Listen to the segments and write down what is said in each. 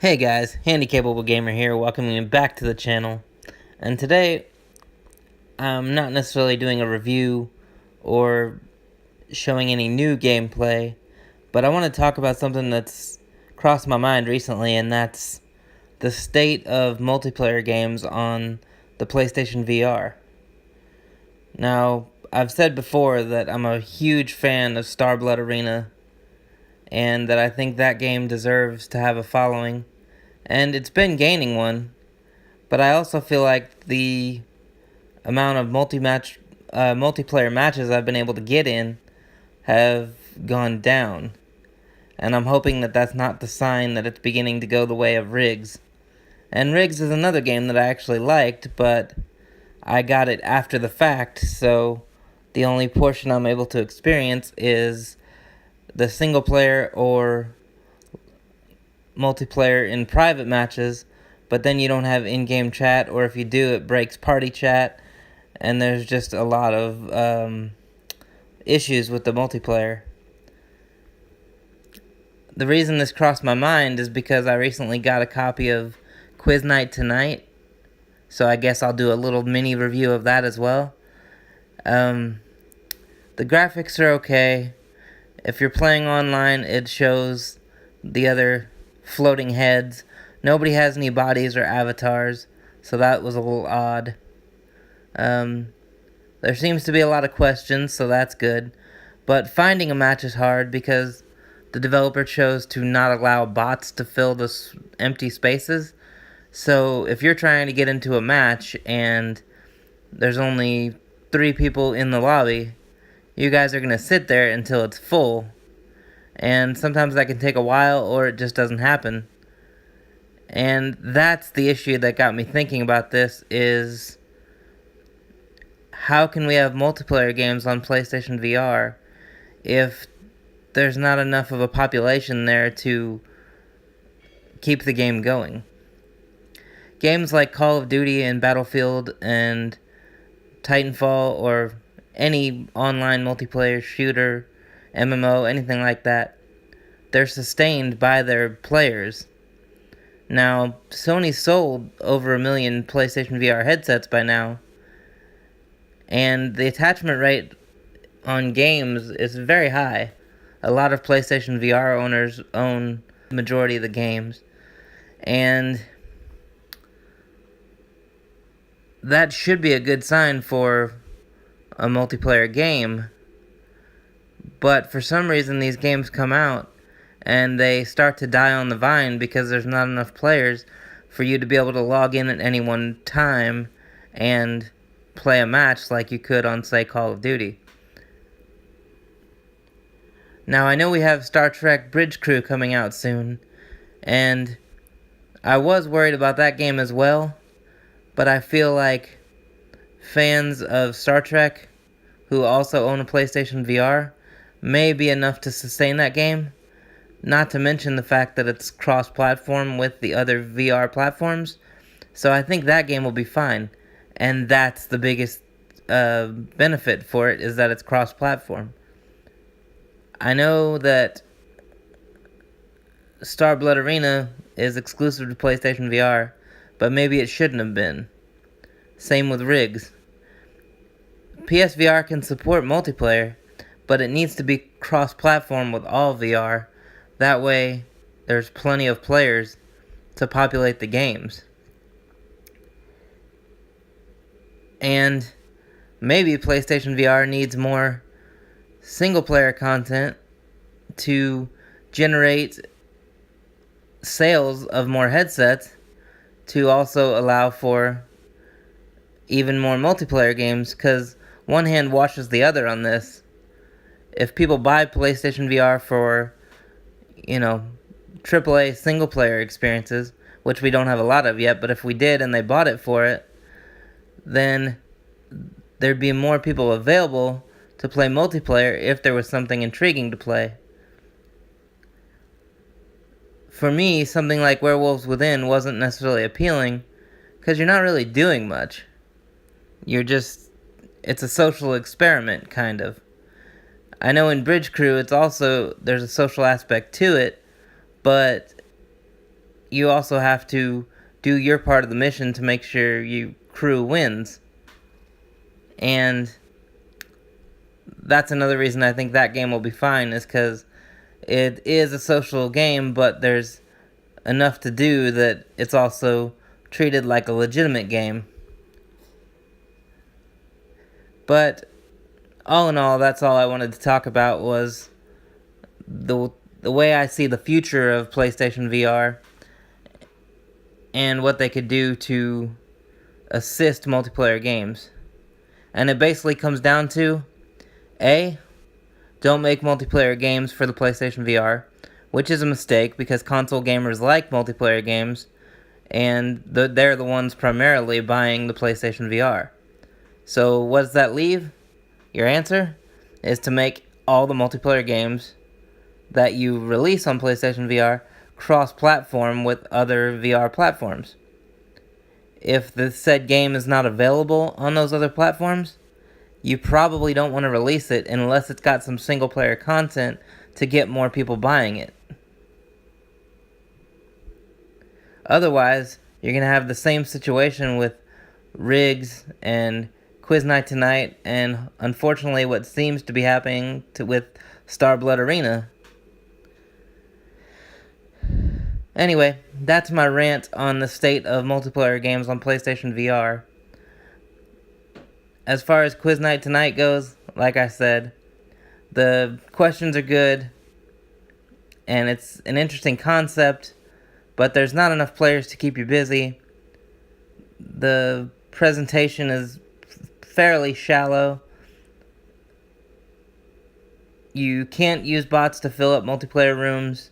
Hey guys, Handy Capable Gamer here, welcoming you back to the channel. And today, I'm not necessarily doing a review or showing any new gameplay, but I want to talk about something that's crossed my mind recently, and that's the state of multiplayer games on the PlayStation VR. Now, I've said before that I'm a huge fan of Starblood Arena, and that I think that game deserves to have a following, and it's been gaining one. But I also feel like the amount of multiplayer matches I've been able to get in have gone down. And I'm hoping that that's not the sign that it's beginning to go the way of Rigs. And Rigs is another game that I actually liked, but I got it after the fact, so the only portion I'm able to experience is the single player or multiplayer in private matches, but then you don't have in-game chat, or if you do, it breaks party chat, and there's just a lot of issues with the multiplayer. The reason this crossed my mind is because I recently got a copy of Quiz Night Tonight, so I guess I'll do a little mini review of that as well. The graphics are okay. If you're playing online, it shows the other floating heads. Nobody has any bodies or avatars, so that was a little odd. There seems to be a lot of questions, so that's good. But finding a match is hard because the developer chose to not allow bots to fill the empty spaces. So if you're trying to get into a match and there's only 3 people in the lobby, you guys are going to sit there until it's full. And sometimes that can take a while, or it just doesn't happen. And that's the issue that got me thinking about this, is how can we have multiplayer games on PlayStation VR if there's not enough of a population there to keep the game going? Games like Call of Duty and Battlefield and Titanfall, or any online multiplayer shooter, MMO, anything like that, they're sustained by their players. Now, Sony sold over 1 million PlayStation VR headsets by now, and the attachment rate on games is very high. A lot of PlayStation VR owners own the majority of the games, and that should be a good sign for a multiplayer game. But for some reason, these games come out and they start to die on the vine because there's not enough players for you to be able to log in at any one time and play a match like you could on, say, Call of Duty. Now, I know we have Star Trek Bridge Crew coming out soon, and I was worried about that game as well, but I feel like fans of Star Trek who also own a PlayStation VR may be enough to sustain that game, not to mention the fact that it's cross-platform with the other VR platforms, so I think that game will be fine, and that's the biggest benefit for it, is that it's cross-platform. I know that Starblood Arena is exclusive to PlayStation VR, but maybe it shouldn't have been. Same with Rigs. PSVR can support multiplayer, but it needs to be cross-platform with all VR. That way, there's plenty of players to populate the games. And maybe PlayStation VR needs more single-player content to generate sales of more headsets, to also allow for even more multiplayer games, because one hand washes the other on this. If people buy PlayStation VR for, AAA single-player experiences, which we don't have a lot of yet, but if we did and they bought it for it, then there'd be more people available to play multiplayer if there was something intriguing to play. For me, something like Werewolves Within wasn't necessarily appealing, because you're not really doing much. It's a social experiment, kind of. I know in Bridge Crew, there's a social aspect to it, but you also have to do your part of the mission to make sure your crew wins. And that's another reason I think that game will be fine, is because it is a social game, but there's enough to do that it's also treated like a legitimate game. But all in all, that's all I wanted to talk about, was the way I see the future of PlayStation VR and what they could do to assist multiplayer games. And it basically comes down to A, don't make multiplayer games for the PlayStation VR, which is a mistake because console gamers like multiplayer games, and they're the ones primarily buying the PlayStation VR. So what does that leave? Your answer is to make all the multiplayer games that you release on PlayStation VR cross-platform with other VR platforms. If the said game is not available on those other platforms, you probably don't want to release it unless it's got some single-player content to get more people buying it. Otherwise, you're going to have the same situation with Rigs and Quiz Night Tonight, and unfortunately what seems to be happening with Starblood Arena. Anyway, that's my rant on the state of multiplayer games on PlayStation VR. As far as Quiz Night Tonight goes, like I said, the questions are good, and it's an interesting concept, but there's not enough players to keep you busy. The presentation is fairly shallow. You can't use bots to fill up multiplayer rooms.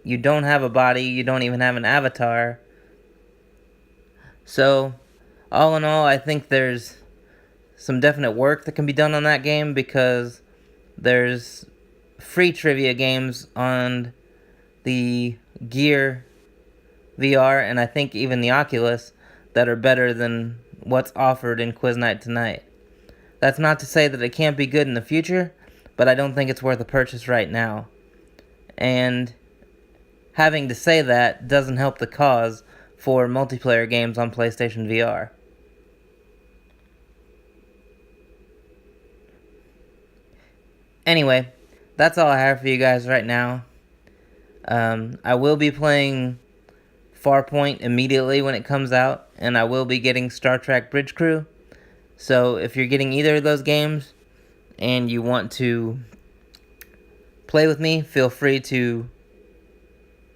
You don't have a body, you don't even have an avatar. So, all in all, I think there's some definite work that can be done on that game, because there's free trivia games on the Gear VR, and I think even the Oculus, that are better than what's offered in Quiz Night Tonight. That's not to say that it can't be good in the future, but I don't think it's worth a purchase right now. And having to say that doesn't help the cause for multiplayer games on PlayStation VR. Anyway, that's all I have for you guys right now. I will be playing Farpoint immediately when it comes out, and I will be getting Star Trek Bridge Crew. So if you're getting either of those games and you want to play with me, feel free to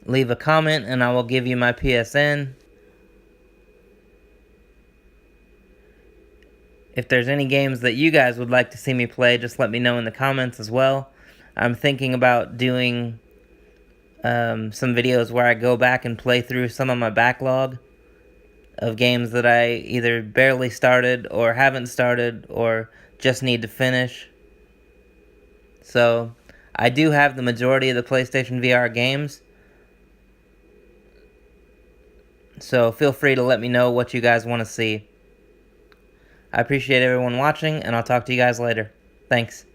leave a comment and I will give you my PSN. If there's any games that you guys would like to see me play, just let me know in the comments as well. I'm thinking about doing some videos where I go back and play through some of my backlog of games that I either barely started or haven't started or just need to finish. So I do have the majority of the PlayStation VR games. So feel free to let me know what you guys want to see. I appreciate everyone watching, and I'll talk to you guys later. Thanks.